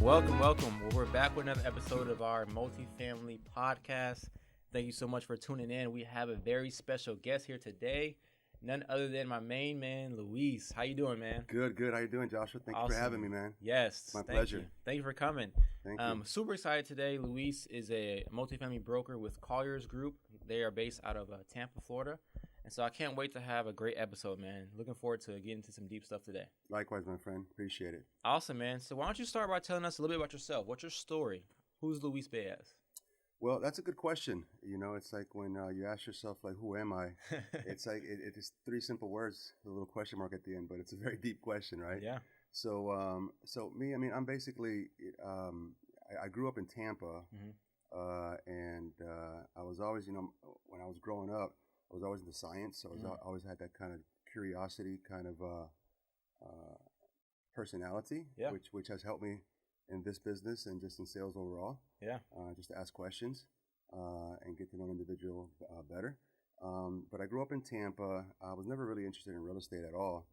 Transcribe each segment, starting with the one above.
Welcome. Well, we're back with another episode of our multifamily podcast. Thank you so much for tuning in. We have a very special guest here today, none other than my main man, Luis. How you doing, man? Good. How you doing, Joshua? Thank you for having me, man. Yes, My pleasure. Thank you for coming. Thank you. Super excited today. Luis is a multifamily broker with Colliers Group. They are based out of Tampa, Florida. And so I can't wait to have a great episode, man. Looking forward to getting into some deep stuff today. Likewise, my friend. Appreciate it. Awesome, man. So why don't you start by telling us a little bit about yourself? What's your story? Who's Luis Baez? Well, that's a good question. You know, it's like when you ask yourself, like, who am I? It's like it is three simple words, a little question mark at the end, but it's a very deep question, right? Yeah. So me, I mean, I'm basically, I grew up in Tampa, and I was always, you know, when I was growing up, I was always into science, so I always had that kind of curiosity, kind of personality, which has helped me in this business and just in sales overall. Yeah. Just to ask questions and get to know an individual better. But I grew up in Tampa. I was never really interested in real estate at all.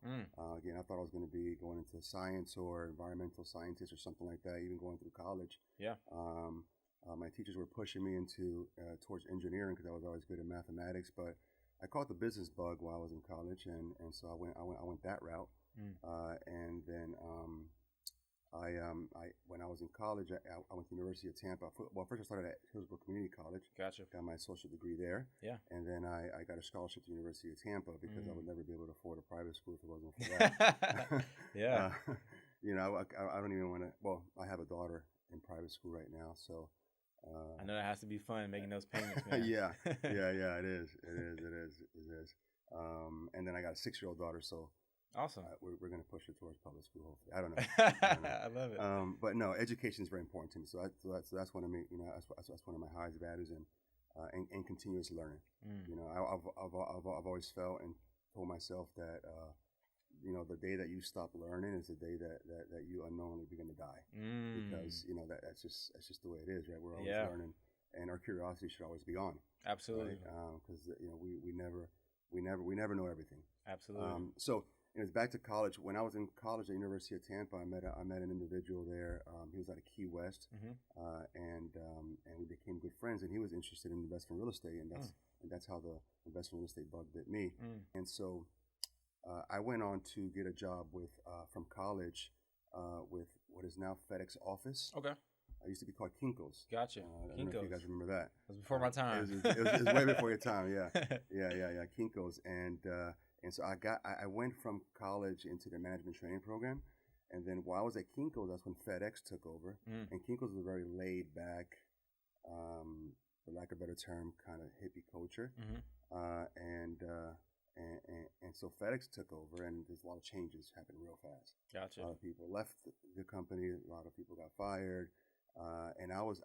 Again, I thought I was going to be going into science or environmental scientist or something like that, even going through college. Yeah. My teachers were pushing me into towards engineering because I was always good at mathematics, but I caught the business bug while I was in college, and so I went that route. And then when I was in college, I went to the University of Tampa. Well, first I started at Hillsborough Community College. Gotcha. Got my associate degree there. Yeah. And then I got a scholarship to the University of Tampa because I would never be able to afford a private school if it wasn't for that. Yeah. You know, I don't even want to. Well, I have a daughter in private school right now, so. I know that has to be fun making those payments, man. Yeah, it is. And then I got a 6-year-old daughter, so awesome. We're going to push her towards public school. Hopefully, I don't know. I love it. But no, education is very important to me. So that's one of me. You know, that's one of my highest values and continuous learning. You know, I've always felt and told myself that. You know, the day that you stop learning is the day that you unknowingly begin to die. Because, you know, that's just the way it is, right? We're always learning, and our curiosity should always be on. Absolutely. Because, you know, we never know everything. Absolutely. So, you know, it's back to college. When I was in college at the University of Tampa, I met an individual there. He was out of Key West, and we became good friends. And he was interested in investment real estate, and that's how the investment real estate bug bit me. And so. I went on to get a job with from college with what is now FedEx Office. Okay. I used to be called Kinko's. Gotcha. I don't know if you guys remember that. It was before my time. It was way before your time. Yeah. Kinko's, and so I went from college into the management training program, and then while I was at Kinko's, that's when FedEx took over, and Kinko's was a very laid back, for lack of a better term, kind of hippie culture, And so FedEx took over, and there's a lot of changes happened real fast. Gotcha. A lot of people left the company. A lot of people got fired, and I was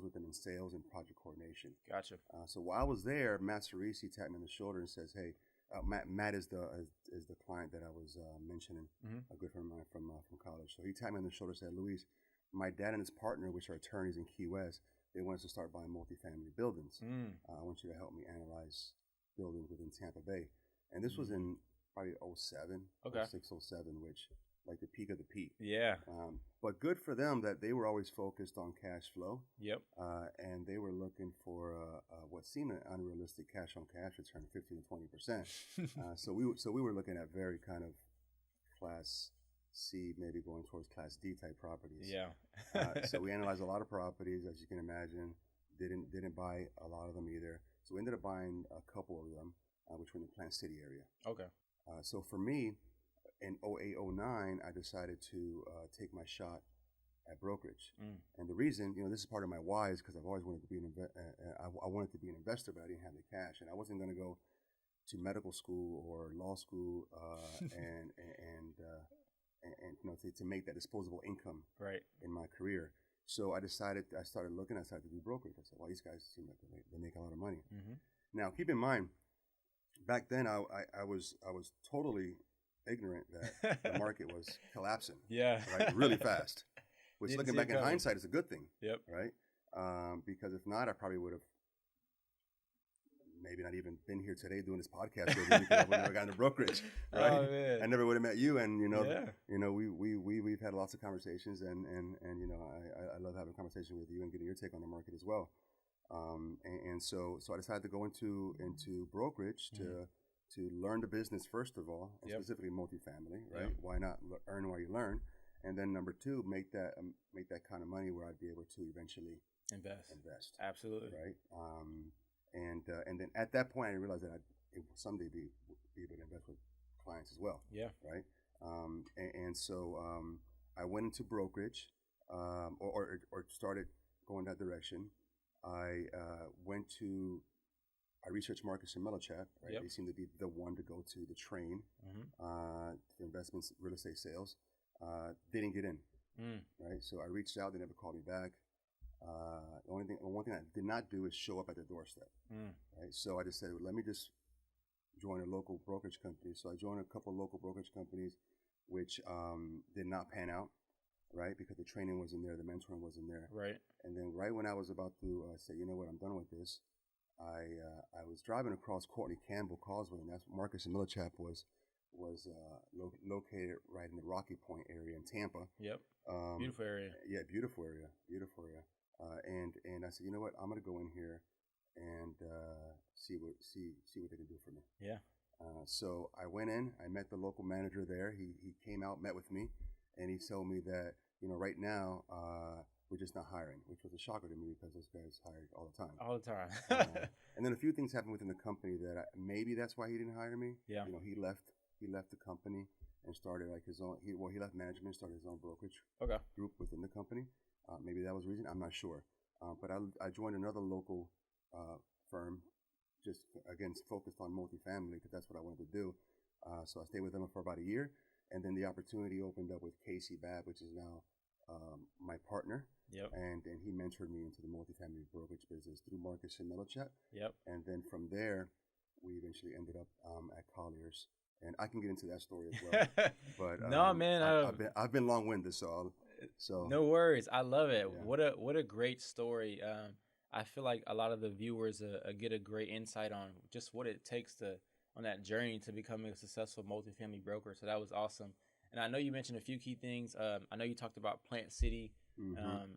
with them in sales and project coordination. Gotcha. So while I was there, Matt Cerisi tapped me on the shoulder and says, "Hey, Matt is the client that I was mentioning, a good friend of mine from college. So he tapped me on the shoulder and said, Luis, my dad and his partner, which are attorneys in Key West, they want us to start buying multifamily buildings. I want you to help me analyze buildings within Tampa Bay." And this was in probably 07, 06, 07, which like the peak of the peak. Yeah. But good for them that they were always focused on cash flow. Yep. And they were looking for what seemed an unrealistic cash on cash return, 15 to 20%. So we were looking at very kind of class C, maybe going towards class D type properties. Yeah. So we analyzed a lot of properties, as you can imagine. Didn't buy a lot of them either. So we ended up buying a couple of them. Which were in the Plant City area. Okay. So for me, in 08, 09, I decided to take my shot at brokerage. And the reason, you know, this is part of my why, is because I've always wanted to be I wanted to be an investor, but I didn't have the cash, and I wasn't going to go to medical school or law school and you know to make that disposable income in my career. So I started looking. I started to do brokerage. I said, well, these guys seem like they make a lot of money. Now, keep in mind. Back then, I was totally ignorant that the market was collapsing. Right, really fast. Which, looking back in hindsight, is a good thing. Yep. Right. Because if not, I probably would have maybe not even been here today doing this podcast with you because I would have never gotten to brokerage, right? Oh, man. I never would have met you, and Yeah. We've had lots of conversations, and I love having a conversation with you and getting your take on the market as well. So I decided to go into brokerage to learn the business first of all, and specifically multifamily, right? Yep. Why not earn while you learn? And then number two, make that kind of money where I'd be able to eventually invest. Absolutely. Right. And then at that point, I realized that I'd someday be able to invest with clients as well. Yeah. Right. So I went into brokerage, or started going that direction. I researched Marcus and Millichap, right? Yep. They seem to be the one to go to, the train, for investments, real estate sales. Didn't get in, right? So I reached out, they never called me back. One thing I did not do is show up at the doorstep, right? So I just said, let me just join a local brokerage company. So I joined a couple of local brokerage companies, which did not pan out, right? Because the training wasn't there, the mentoring wasn't there. Right. And then right when I was about to say, you know what, I'm done with this, I was driving across Courtney Campbell Causeway, and that's Marcus and Millichap was located right in the Rocky Point area in Tampa. Yep. Beautiful area. Yeah, beautiful area. And I said, you know what, I'm gonna go in here and see what they can do for me. Yeah. So I went in. I met the local manager there. He came out, met with me, and he told me that right now we're just not hiring, which was a shocker to me because those guys hired all the time. All the time. And then a few things happened within the company that maybe that's why he didn't hire me. Yeah. He left the company and started like his own. He left management, started his own brokerage group within the company. Maybe that was the reason. I'm not sure. But I joined another local firm, just again focused on multifamily because that's what I wanted to do. So I stayed with them for about a year, and then the opportunity opened up with Casey Babb, which is now my partner. Yep. And he mentored me into the multifamily brokerage business through Marcus and Millichap. Yep. And then from there, we eventually ended up at Colliers. And I can get into that story as well. But no, man, I've been long-winded, so no worries. I love it. Yeah. What a great story. I feel like a lot of the viewers get a great insight on just what it takes on that journey to becoming a successful multifamily broker. So that was awesome. And I know you mentioned a few key things. I know you talked about Plant City.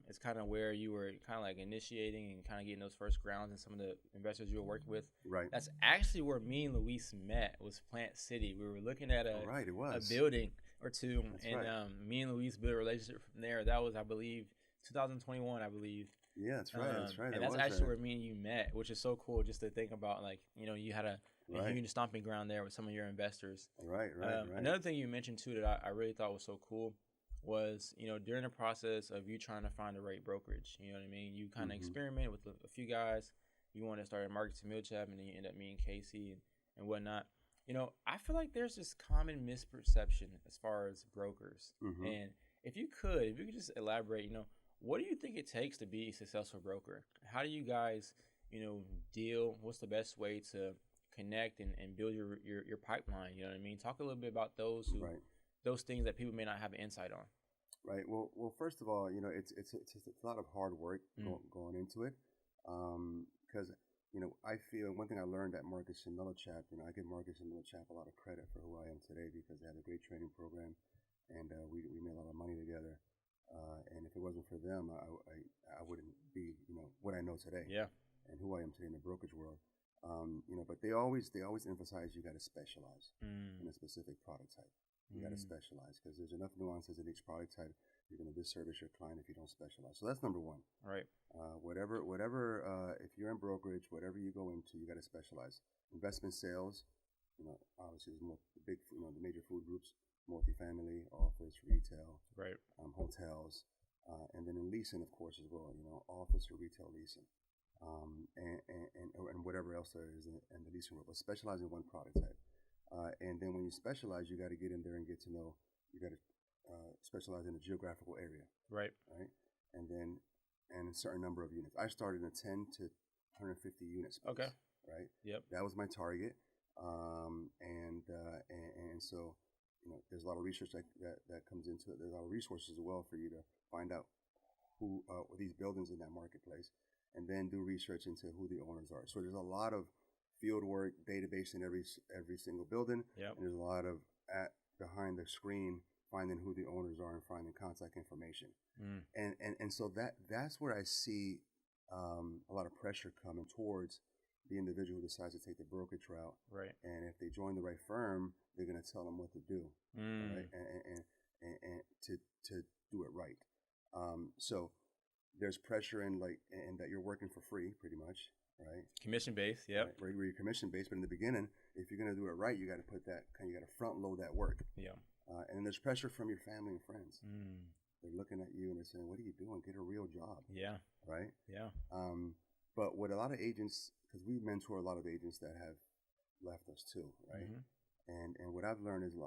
It's kind of where you were kind of like initiating and kind of getting those first grounds and some of the investors you were working with. Right. That's actually where me and Luis met, was Plant City. We were looking at a building or two. That's and right. Me and Luis built a relationship from there. That was, I believe, 2021, I believe. Yeah, that's right. That's right. And that's actually where me and you met, which is so cool just to think about, like, you had a huge stomping ground there with some of your investors. Right. Another thing you mentioned, too, that I really thought was so cool was, during the process of you trying to find the right brokerage, you know what I mean? You kind of experiment with a few guys. You want to start at Marcus and Millichap, and then you end up meeting Casey and whatnot. I feel like there's this common misperception as far as brokers. And if you could just elaborate, what do you think it takes to be a successful broker? How do you guys, deal? What's the best way to connect and build your pipeline? You know what I mean? Talk a little bit about those things that people may not have insight on. Right. Well, first of all, it's a lot of hard work going into it. Because, I feel one thing I learned at Marcus and Millichap, I give Marcus and Millichap a lot of credit for who I am today because they had a great training program, and we made a lot of money together. And if it wasn't for them, I wouldn't be, what I know today. Yeah. And who I am today in the brokerage world. But they always emphasize you got to specialize in a specific product type. You got to specialize because there's enough nuances in each product type. You're going to disservice your client if you don't specialize. So that's number one. Right. Whatever. If you're in brokerage, whatever you go into, you got to specialize. Investment sales, obviously there's more the major food groups, multifamily, office, retail, right, hotels, and then in leasing, of course, as well. Office or retail leasing, and whatever else there is in the leasing world. But specialize in one product type. And then when you specialize, you got to get in there and get to know. You got to specialize in a geographical area, right, and a certain number of units. I started in a 10 to 150 unit space. Okay. Right. Yep. That was my target. And so there's a lot of research that comes into it. There's a lot of resources as well for you to find out who these buildings in that marketplace, and then do research into who the owners are. So there's a lot of field work, database in every single building. Yep. And there's a lot of behind the screen finding who the owners are and finding contact information. And so that's where I see a lot of pressure coming towards the individual who decides to take the brokerage route. Right. And if they join the right firm, they're going to tell them what to do, right? And to do it right. So there's pressure in that you're working for free, pretty much, right? Commission based, yep. Right, where you're commission based, but in the beginning, if you're going to do it right, you got to put that you got to front load that work. Yeah. And then there's pressure from your family and friends. They're looking at you and they're saying, "What are you doing? Get a real job." Yeah. Right. Yeah. But what a lot of agents, because we mentor a lot of agents that have left us too, right? And what I've learned is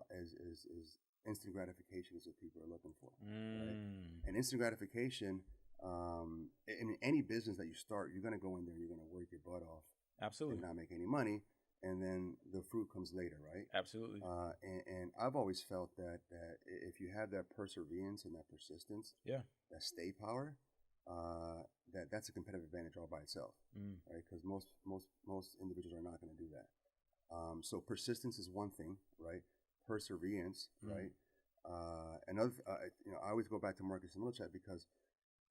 instant gratification is what people are looking for, right? And instant gratification, in any business that you start, you're going to go in there and you're going to work your butt off, absolutely, and not make any money, and then the fruit comes later, right? Absolutely. And I've always felt that if you have that perseverance and that persistence, that stay power, that's a competitive advantage all by itself, right? Because most individuals are not going to do that. So persistence is one thing, right? Perseverance, right? Another, I always go back to Marcus and Milchat because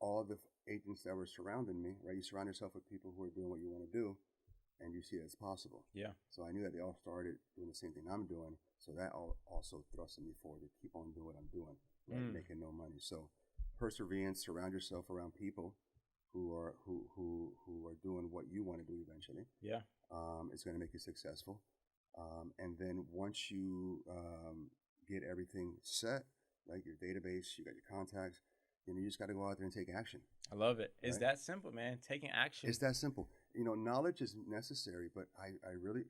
all of the agents that were surrounding me, right? You surround yourself with people who are doing what you want to do, and you see that it's possible. Yeah. So I knew that they all started doing the same thing I'm doing, so that also thrusted me forward to keep on doing what I'm doing, right? Making no money. So perseverance, surround yourself around people who are doing what you want to do eventually. Yeah. It's going to make you successful. And then once you get everything set, like your database, you got your contacts, then you just got to go out there and take action. I love it. Right? It's that simple, man. Taking action. It's that simple. Knowledge is necessary, but I really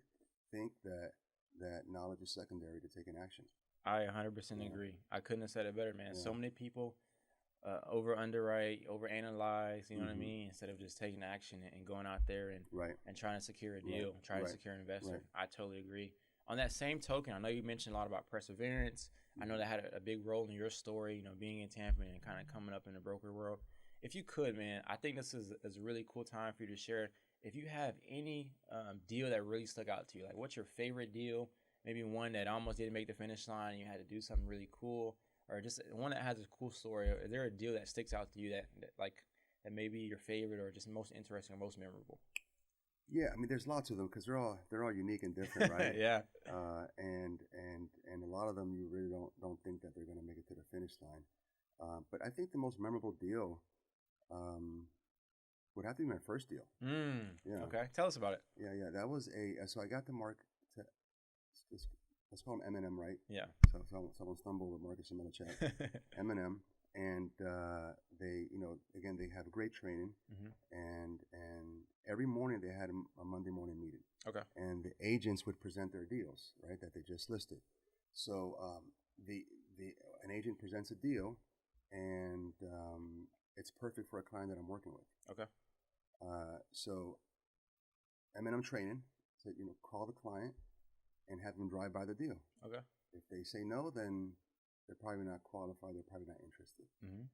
think that knowledge is secondary to taking action. I 100% agree. I couldn't have said it better, man. Yeah. So many people over underwrite, over analyze, you know what I mean? Instead of just taking action and going out there and trying to secure a deal, trying to secure an investor. I totally agree. On that same token, I know you mentioned a lot about perseverance. I know that had a big role in your story, being in Tampa and kind of coming up in the broker world. If you could, man, I think this is a really cool time for you to share. If you have any deal that really stuck out to you, like what's your favorite deal? Maybe one that almost didn't make the finish line and you had to do something really cool, or just one that has a cool story. Is there a deal that sticks out to you that may be your favorite or just most interesting or most memorable? Yeah, I mean, there's lots of them because they're all unique and different, right? Yeah. And a lot of them you really don't think that they're going to make it to the finish line. But I think the most memorable deal would have to be my first deal. Yeah. Okay, tell us about it. Yeah. That was so I got the Mark. Let's call him M&M, right? Yeah. So someone stumbled with Marcus and Milchat, M&M, and they, again, they have great training, and every morning they had a Monday morning meeting. Okay. And the agents would present their deals, right, that they just listed. So an agent presents a deal, and it's perfect for a client that I'm working with. Okay. So M&M training said, call the client and have them drive by the deal. Okay. If they say no, then they're probably not qualified. They're probably not interested.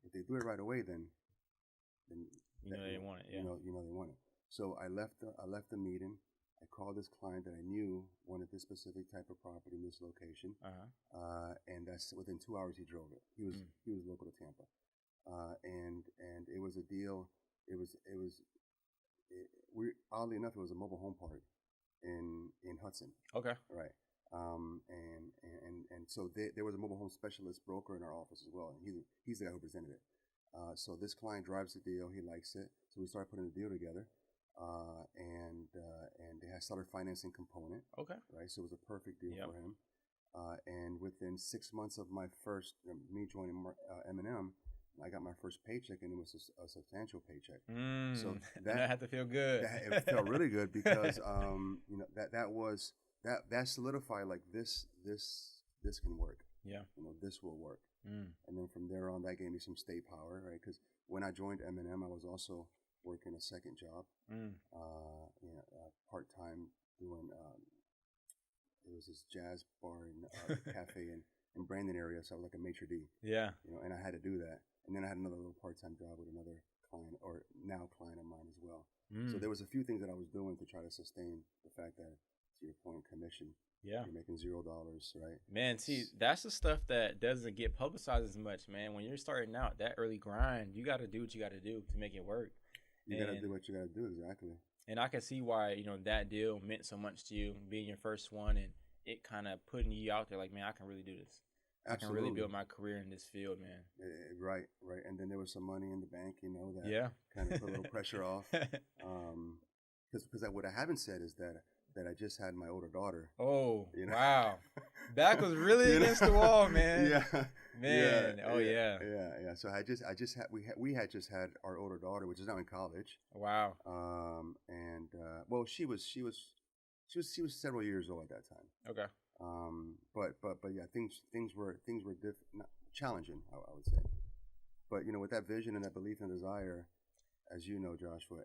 If they do it right away, then they want it. Yeah. They want it. So I left the meeting. I called this client that I knew wanted this specific type of property in this location. And that's within 2 hours he drove it. He was local to Tampa. And it was a deal. Oddly enough, it was a mobile home park in Hudson. Okay. Right. And so there was a mobile home specialist broker in our office as well, and he's the guy who presented it. So this client drives the deal, he likes it, so we started putting the deal together, and they had seller financing component. Okay. Right. So it was a perfect deal for him. And within 6 months of my first me joining M&M, I got my first paycheck, and it was a substantial paycheck. So that had to feel good. It felt really good because that solidified like this can work. Yeah. This will work. And then from there on, that gave me some stay power, right? Because when I joined M&M, I was also working a second job, part time doing. It was this jazz bar and cafe in Brandon area, so I was like a maitre d'. Yeah. And I had to do that. And then I had another little part-time job with another client, or now client of mine as well. So there was a few things that I was doing to try to sustain the fact that, to your point, commission. Yeah. You're making $0, right? Man, see, that's the stuff that doesn't get publicized as much, man. When you're starting out, that early grind, you got to do what you got to do to make it work. You got to do what you got to do, exactly. And I can see why, that deal meant so much to you, being your first one, and it kind of putting you out there like, man, I can really do this. Absolutely. I can really build my career in this field, man. Right. And then there was some money in the bank, that kind of put a little pressure off. Because what I haven't said is that I just had my older daughter. Oh, wow. Back was really against the wall, man. Yeah. Man. Yeah. So we had just had our older daughter, which is now in college. Wow. Well, she was several years old at that time. Okay. But yeah, things were challenging, I would say. But with that vision and that belief and desire, as you know, Joshua,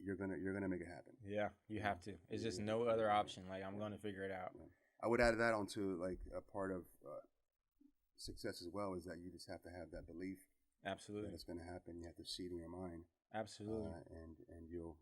you're gonna make it happen. Yeah, you have to. It's just no other option. Like, I'm gonna figure it out. Yeah. I would add that onto like a part of success as well, is that you just have to have that belief. Absolutely. That it's gonna happen. You have to see it in your mind. Absolutely. And you'll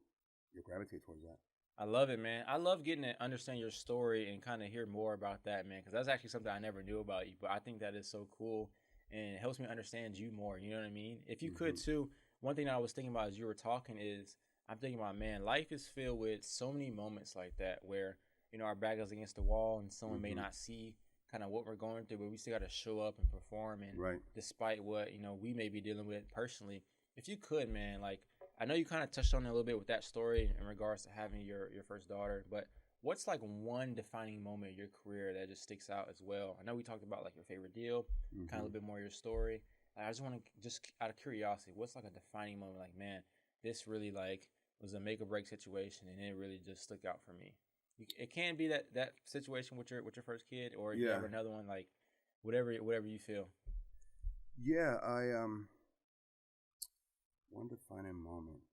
gravitate towards that. I love it, man. I love getting to understand your story and kind of hear more about that, man, because that's actually something I never knew about you. But I think that is so cool, and it helps me understand you more. You know what I mean? If you could, too, one thing that I was thinking about as you were talking is, I'm thinking about, man, life is filled with so many moments like that where, our back is against the wall and someone may not see kind of what we're going through, but we still got to show up and perform. And despite what, we may be dealing with personally, if you could, man, like, I know you kind of touched on it a little bit with that story in regards to having your first daughter, but what's like one defining moment in your career that just sticks out as well? I know we talked about like your favorite deal, kind of a little bit more your story. I just want to, just out of curiosity, what's like a defining moment? Like, man, this really like was a make or break situation, and it really just stuck out for me. It can be that situation with your first kid, or you have another one, like whatever you feel. Yeah, one defining moment.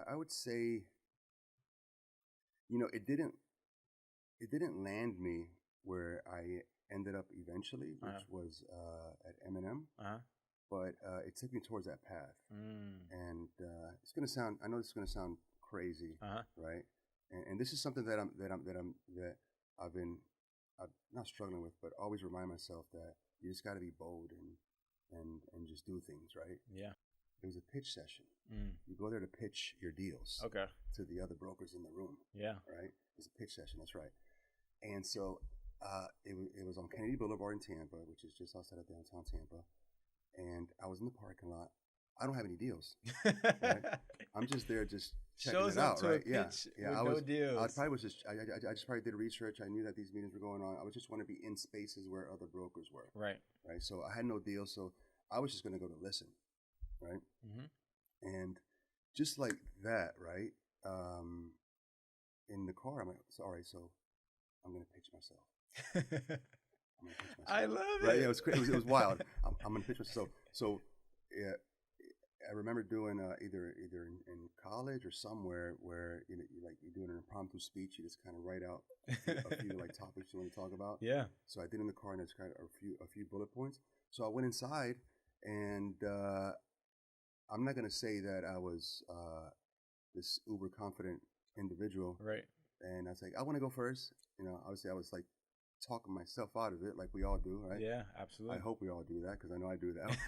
I would say, it didn't land me where I ended up eventually, which was at M&M. But it took me towards that path. And it's gonna sound. I know this is gonna sound crazy, right? And this is something that I've been not struggling with, but always remind myself that you just got to be bold and just do things, right? Yeah. It was a pitch session. You go there to pitch your deals. Okay. To the other brokers in the room. Yeah. Right. It's a pitch session. That's right. And so it was on Kennedy Boulevard in Tampa, which is just outside of downtown Tampa. And I was in the parking lot. I don't have any deals. Right? I'm just there, just checking it out, right? Yeah. No deals. I just probably did research. I knew that these meetings were going on. I was just want to be in spaces where other brokers were. Right. So I had no deals, so I was just going to go to listen, right? And just like that, right? In the car, I'm like, all right, so I'm going to pitch myself. I love it. Right? Yeah, it was crazy. It was wild. I'm going to pitch myself. So yeah, I remember doing either in college or somewhere where you do an impromptu speech. You just kind of write out a few like topics you want to talk about. Yeah. So I did in the car, and it's kind of a few bullet points. So I went inside, and I'm not going to say that I was this uber confident individual. Right. And I was like, I want to go first. Obviously I was like talking myself out of it, like we all do, right? Yeah, absolutely. I hope we all do that, because I know I do that.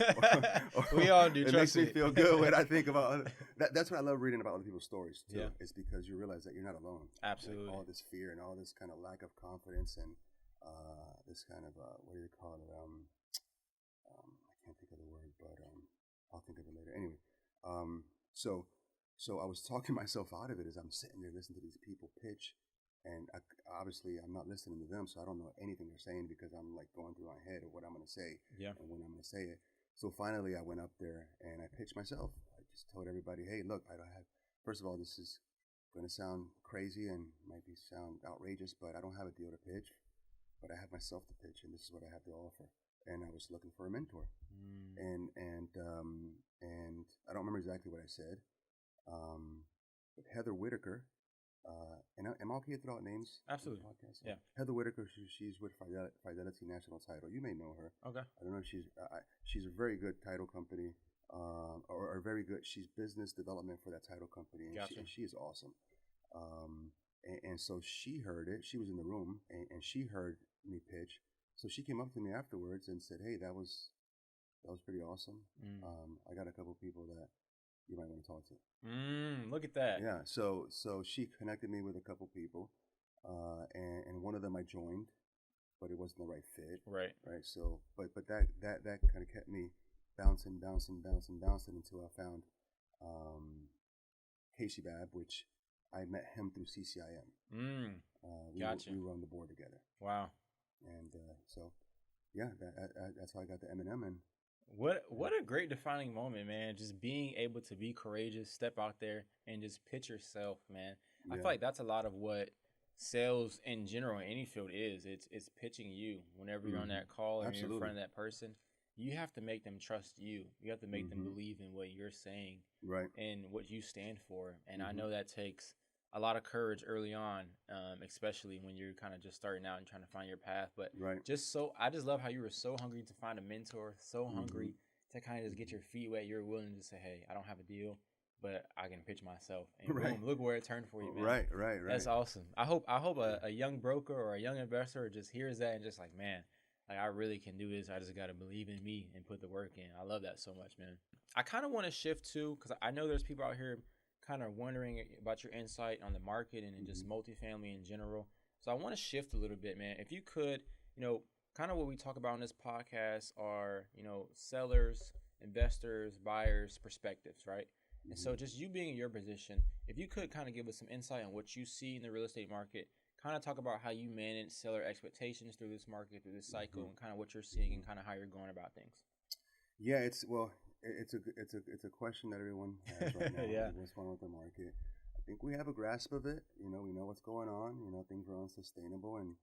We all do. It makes me feel good when I think about that. That's why I love reading about other people's stories too. Yeah. It's because you realize that you're not alone. Absolutely. Like all this fear and all this kind of lack of confidence and this kind of what do you call it? I can't think of the word, but I'll think of it later. Anyway, so I was talking myself out of it as I'm sitting there listening to these people pitch. And obviously, I'm not listening to them, so I don't know anything they're saying, because I'm like going through my head of what I'm going to say and when I'm going to say it. So finally, I went up there and I pitched myself. I just told everybody, hey, look, I don't have, first of all, this is going to sound crazy and might sound outrageous, but I don't have a deal to pitch, but I have myself to pitch, and this is what I have to offer. And I was looking for a mentor. And I don't remember exactly what I said, but Heather Whitaker, and am I okay to throw out names? Absolutely. Yeah. Heather Whitaker, she's with Fidelity National Title. You may know her. Okay. I don't know if she's a very good title company. or very good. She's business development for that title company, and Gotcha. she is awesome. And so she heard it. She was in the room, and she heard me pitch. So she came up to me afterwards and said, "Hey, that was pretty awesome. I got a couple people that you might want to talk to." Look at that. Yeah. So she connected me with a couple people, and one of them I joined, but it wasn't the right fit. Right. Right. So, but that kind of kept me bouncing until I found Casey Babb, which I met him through CCIM. Gotcha. We were on the board together. Wow. And so, yeah, that's how I got the M&M. And what a great defining moment, man. Just being able to be courageous, step out there, and just pitch yourself, man. I feel like that's a lot of what sales in general in any field is. It's pitching you whenever you're on that call or you're in front of that person. You have to make them trust you. You have to make them believe in what you're saying, right, and what you stand for. And I know that takes a lot of courage early on, especially when you're kind of just starting out and trying to find your path. But I just love how you were so hungry to find a mentor, so hungry to kind of just get your feet wet. You're willing to say, "Hey, I don't have a deal, but I can pitch myself." And boom, look where it turned for you, man. Right. That's awesome. I hope a young broker or a young investor just hears that and just like, man, like I really can do this. I just got to believe in me and put the work in. I love that so much, man. I kind of want to shift too, because I know there's people out here kind of wondering about your insight on the market and just multifamily in general. So I want to shift a little bit, man. If you could, kind of what we talk about on this podcast are, sellers, investors, buyers, perspectives, right? And so just you being in your position, if you could kind of give us some insight on what you see in the real estate market, kind of talk about how you manage seller expectations through this market, through this cycle, and kind of what you're seeing and kind of how you're going about things. Yeah, it's a question that everyone has right now. Yeah. What's going on with the market? I think we have a grasp of it. We know what's going on. Things were unsustainable in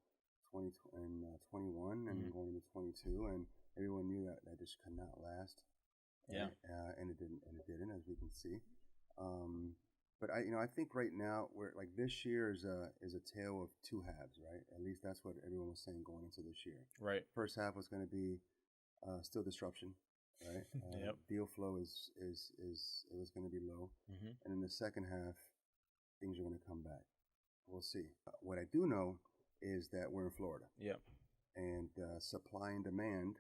21 and going into 22, and everyone knew that just could not last. Yeah. And it didn't, as we can see. But I think right now we're like this year is a tale of two halves, right? At least that's what everyone was saying going into this year. Right. First half was going to be still disruption. Right. Deal flow is going to be low, and in the second half, things are going to come back. We'll see. What I do know is that we're in Florida. Yep. And supply and demand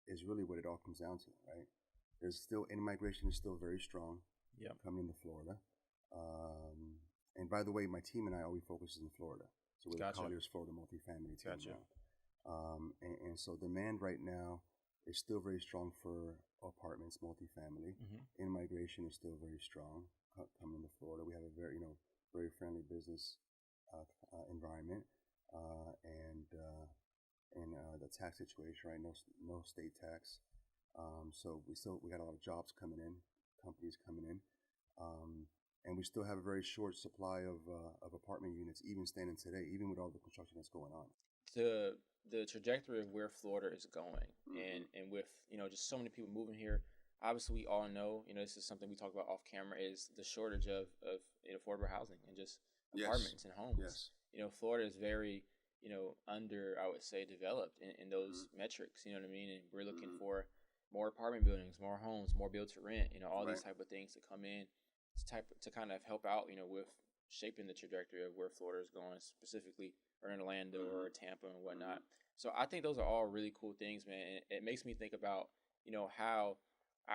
is really what it all comes down to, right? There's still in-migration is still very strong. Yep. Coming to Florida. And by the way, my team and I always focus in Florida, so we're the Colliers Florida multifamily team. Gotcha. And so demand right now is still very strong for apartments, multifamily. In-migration is still very strong coming to Florida. We have a very, very friendly business environment, and the tax situation, right? No state tax. So we got a lot of jobs coming in, companies coming in, and we still have a very short supply of apartment units, even standing today, even with all the construction that's going on. The trajectory of where Florida is going, and with just so many people moving here, obviously we all know this is something we talk about off camera, is the shortage of affordable housing and just apartments and homes. Yes. Florida is very under, I would say, developed in those metrics. You know what I mean? And we're looking for more apartment buildings, more homes, more build to rent. All these type of things to come in to kind of help out. With shaping the trajectory of where Florida is going, specifically or in Orlando or Tampa and whatnot. So I think those are all really cool things, man. And it makes me think about, how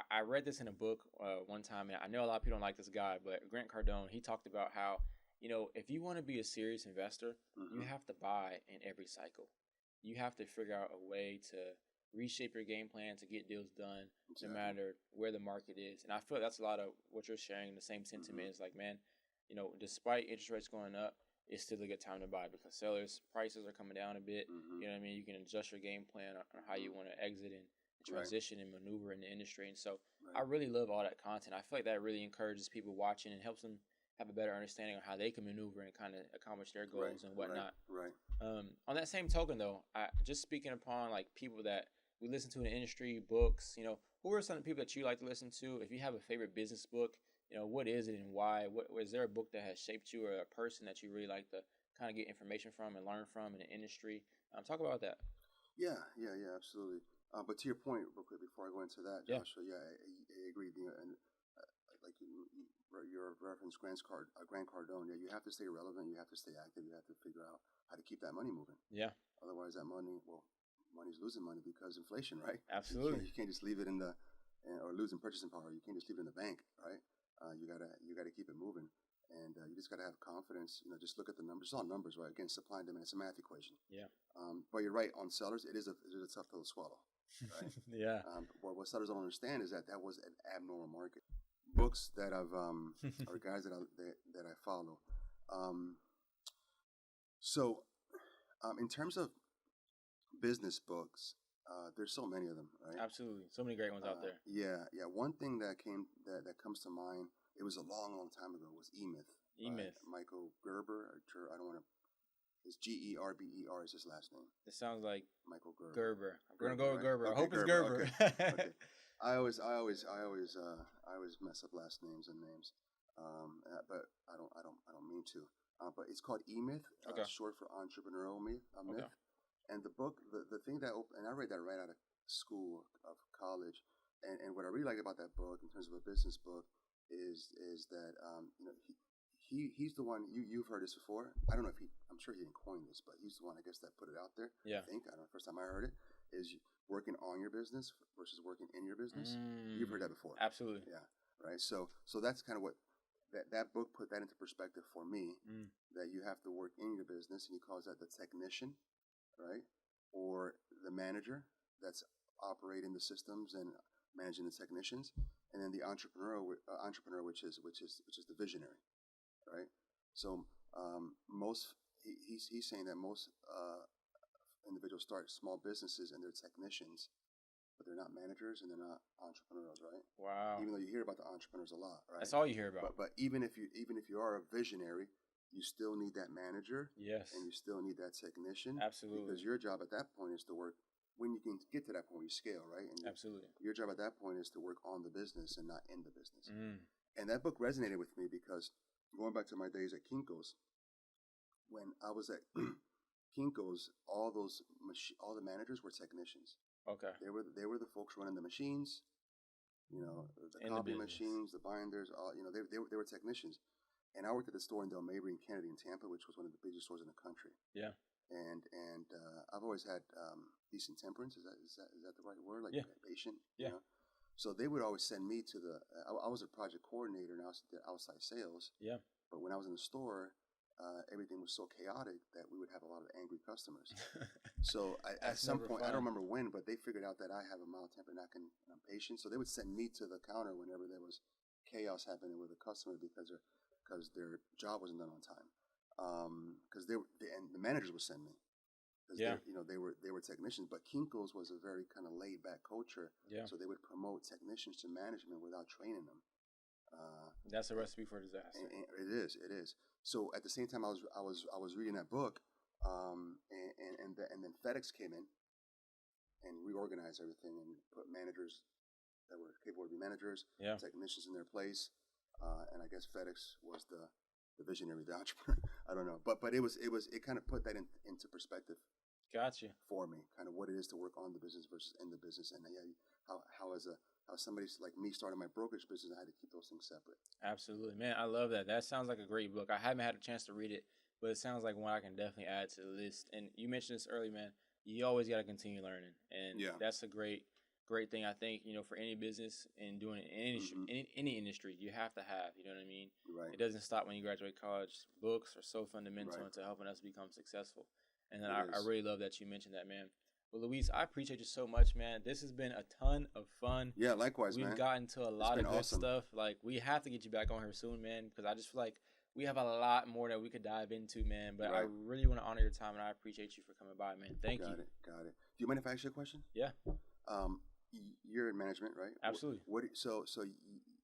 I read this in a book one time, and I know a lot of people don't like this guy, but Grant Cardone, he talked about how, if you want to be a serious investor, you have to buy in every cycle. You have to figure out a way to reshape your game plan to get deals done, no matter where the market is. And I feel that's a lot of what you're sharing. The same sentiment is like, man, despite interest rates going up, it's still a good time to buy because sellers' prices are coming down a bit. You know what I mean? You can adjust your game plan on how you want to exit and transition and maneuver in the industry. And so I really love all that content. I feel like that really encourages people watching and helps them have a better understanding of how they can maneuver and kind of accomplish their goals and whatnot. Right. On that same token, though, just speaking upon like people that we listen to in the industry, books, who are some of the people that you like to listen to? If you have a favorite business book, what is it and why? Is there a book that has shaped you or a person that you really like to kind of get information from and learn from in the industry? Talk about that. Yeah, absolutely. But to your point, real quick, before I go into that, Joshua, I agree. And like your reference, Grant Cardone, you have to stay relevant. You have to stay active. You have to figure out how to keep that money moving. Yeah. Otherwise, money's losing money because inflation, right? Absolutely. You can't just leave it or losing purchasing power. You can't just leave it in the bank, right? You gotta keep it moving. And you just got to have confidence. Just look at the numbers. It's all numbers, right? Again, supply and demand. It's a math equation. Yeah. But you're right. On sellers, it is a tough pill to swallow, right? Yeah. But what sellers don't understand is that was an abnormal market. Books that I've or guys that I follow. So, in terms of business books, there's so many of them, right? Absolutely, so many great ones out there. Yeah. One thing that comes to mind. It was a long, long time ago. Was E-Myth. E-Myth. Michael Gerber. I don't want to. It's Gerber is his last name. It sounds like Michael Gerber. I'm gonna go with Gerber. Okay, I hope it's Gerber. Okay. I always mess up last names and names, but I don't mean to. But it's called E-Myth, short for entrepreneurial myth. Okay. And the book, the thing and I read that right out of school, of college, and what I really like about that book in terms of a business book is that he's the one you've heard this before. I don't know if I'm sure he didn't coin this, but he's the one I guess that put it out there. Yeah. I don't know. First time I heard it is working on your business versus working in your business. You've heard that before. Absolutely. Yeah. Right. So that's kind of what that book put that into perspective for me. That you have to work in your business, and he calls that the technician, right, or the manager that's operating the systems and managing the technicians, and then the entrepreneur, which is the visionary, right? So he's saying that most individuals start small businesses and they're technicians, but they're not managers and they're not entrepreneurs, right? Wow. Even though you hear about the entrepreneurs a lot, right? That's all you hear about. But even if you are a visionary, you still need that manager. Yes. And you still need that technician. Absolutely. Because your job at that point is to work. When you can get to that point, you scale, right? And absolutely. Your job at that point is to work on the business and not in the business. And that book resonated with me because going back to my days at Kinko's, when I was at Kinko's, all the managers were technicians. Okay. They were the folks running the machines, the copy machines, the binders. They were technicians. And I worked at the store in Del Mabry and Kennedy in Tampa, which was one of the biggest stores in the country. Yeah. And I've always had decent temperance. Is that the right word? Like patient. Yeah. So they would always send me to I was a project coordinator and I did outside sales. Yeah. But when I was in the store, everything was so chaotic that we would have a lot of angry customers. So at some point, I don't remember when, but they figured out that I have a mild temper and I'm patient. So they would send me to the counter whenever there was chaos happening with a customer because their job wasn't done on time. Because and the managers would send me. Yeah. They were technicians, but Kinko's was a very kind of laid back culture. Yeah. So they would promote technicians to management without training them. That's a recipe for disaster. It is. So at the same time, I was reading that book, and then FedEx came in and reorganized everything and put managers that were capable of being managers, technicians in their place, and I guess FedEx was the visionary, the entrepreneur. I don't know, but it kind of put that into perspective. Gotcha. For me, kind of what it is to work on the business versus in the business, and how somebody like me started my brokerage business, I had to keep those things separate. Absolutely, man. I love that. That sounds like a great book. I haven't had a chance to read it, but it sounds like one I can definitely add to the list. And you mentioned this early, man. You always got to continue learning, and that's a great thing. I think for any business and doing it in any industry, you have to have. You know what I mean? Right. It doesn't stop when you graduate college. Books are so fundamental into helping us become successful. And then I really love that you mentioned that, man. Well, Luis, I appreciate you so much, man. This has been a ton of fun. Yeah, likewise, man. We've gotten to a lot of good stuff. Like, we have to get you back on here soon, man, because I just feel like we have a lot more that we could dive into, man. But I really want to honor your time, and I appreciate you for coming by, man. Thank you. Got it. Do you mind if I ask you a question? Yeah. You're in management, right? Absolutely. So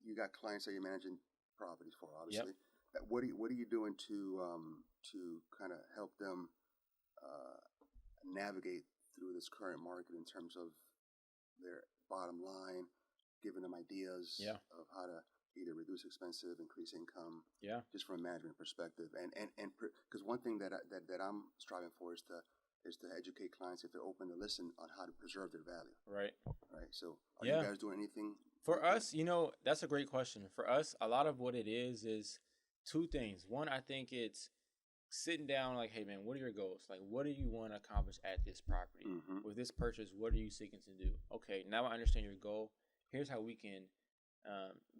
you got clients that you're managing properties for, obviously. Yep. What are you doing to kind of help them navigate through this current market in terms of their bottom line, giving them ideas of how to either reduce expenses, increase income, just from a management perspective, and because one thing that I'm striving for is to is to educate clients, if they're open to listen, on how to preserve their value. Right. So are you guys doing anything? For us, that's a great question. For us, a lot of what it is two things. One, I think it's sitting down like, hey, man, what are your goals? Like, what do you want to accomplish at this property? With this purchase, what are you seeking to do? Okay, now I understand your goal. Here's how we can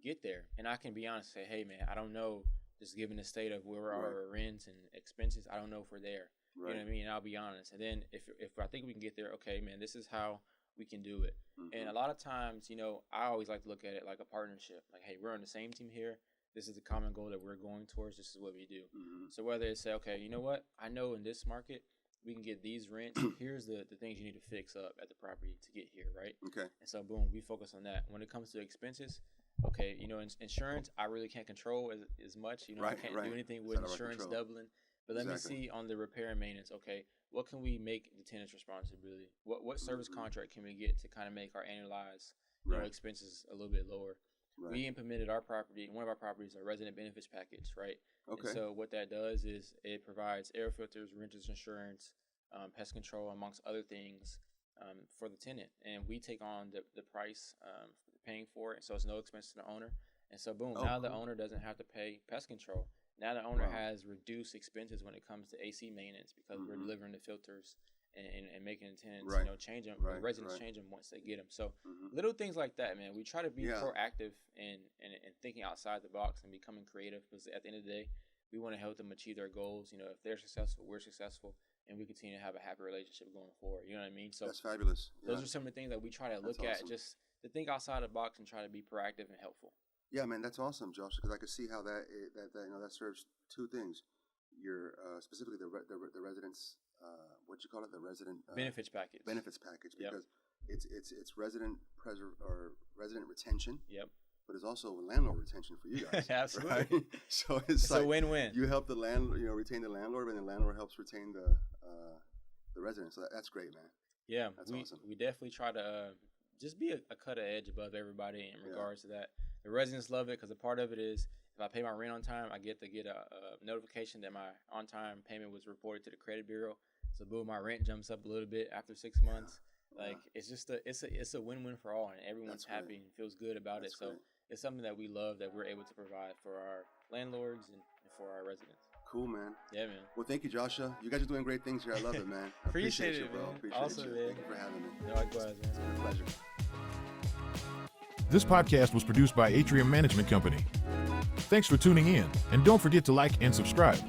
get there. And I can be honest and say, hey, man, I don't know, just given the state of where our rents and expenses, I don't know if we're there. You know what I mean? And I'll be honest. And then if I think we can get there, okay, man, this is how we can do it. And a lot of times, I always like to look at it like a partnership. Like, hey, we're on the same team here. This is the common goal that we're going towards. This is what we do. So whether it's say, okay, you know what? I know in this market, we can get these rents. Here's the things you need to fix up at the property to get here, right? Okay. And so, boom, we focus on that. When it comes to expenses, okay, insurance, I really can't control as much. I can't do anything with insurance doubling. But let me see on the repair and maintenance, okay, what can we make the tenant's responsibility? What service contract can we get to kind of make our annualized expenses a little bit lower? We implemented one of our properties, a resident benefits package, right? Okay. And so what that does is it provides air filters, renters insurance, pest control, amongst other things for the tenant. And we take on the price paying for it, so it's no expense to the owner. And so, boom, now the owner doesn't have to pay pest control. Now the owner has reduced expenses when it comes to AC maintenance because we're delivering the filters and making the tenants, change them, the residents change them once they get them. So little things like that, man. We try to be proactive and thinking outside the box and becoming creative, because at the end of the day, we want to help them achieve their goals. If they're successful, we're successful, and we continue to have a happy relationship going forward. You know what I mean? So that's fabulous. Those are some of the things that we try to look at, just to think outside the box and try to be proactive and helpful. Yeah, man, that's awesome, Josh, because I can see how that serves two things. Your specifically the residents, what you call it, the resident benefits package. Benefits package, because it's resident resident retention. Yep. But it's also landlord retention for you guys. Absolutely. Right? So it's like a win-win. You help the landlord, retain the landlord, and the landlord helps retain the resident. So that's great, man. Yeah, that's awesome. We definitely try to just be a cut of edge above everybody in regards to that. The residents love it because a part of it is if I pay my rent on time, I get a notification that my on-time payment was reported to the credit bureau. So boom, my rent jumps up a little bit after 6 months. It's just it's a win-win for all, and everyone's happy and feels good about it. So it's something that we love that we're able to provide for our landlords and for our residents. Cool, man. Yeah, man. Well, thank you, Joshua. You guys are doing great things here. I love it, man. Appreciate it, bro. Man. Appreciate awesome, you. Man. Thank you for having me. No, likewise, man. It's been a pleasure. This podcast was produced by Atrium Management Company. Thanks for tuning in, and don't forget to like and subscribe.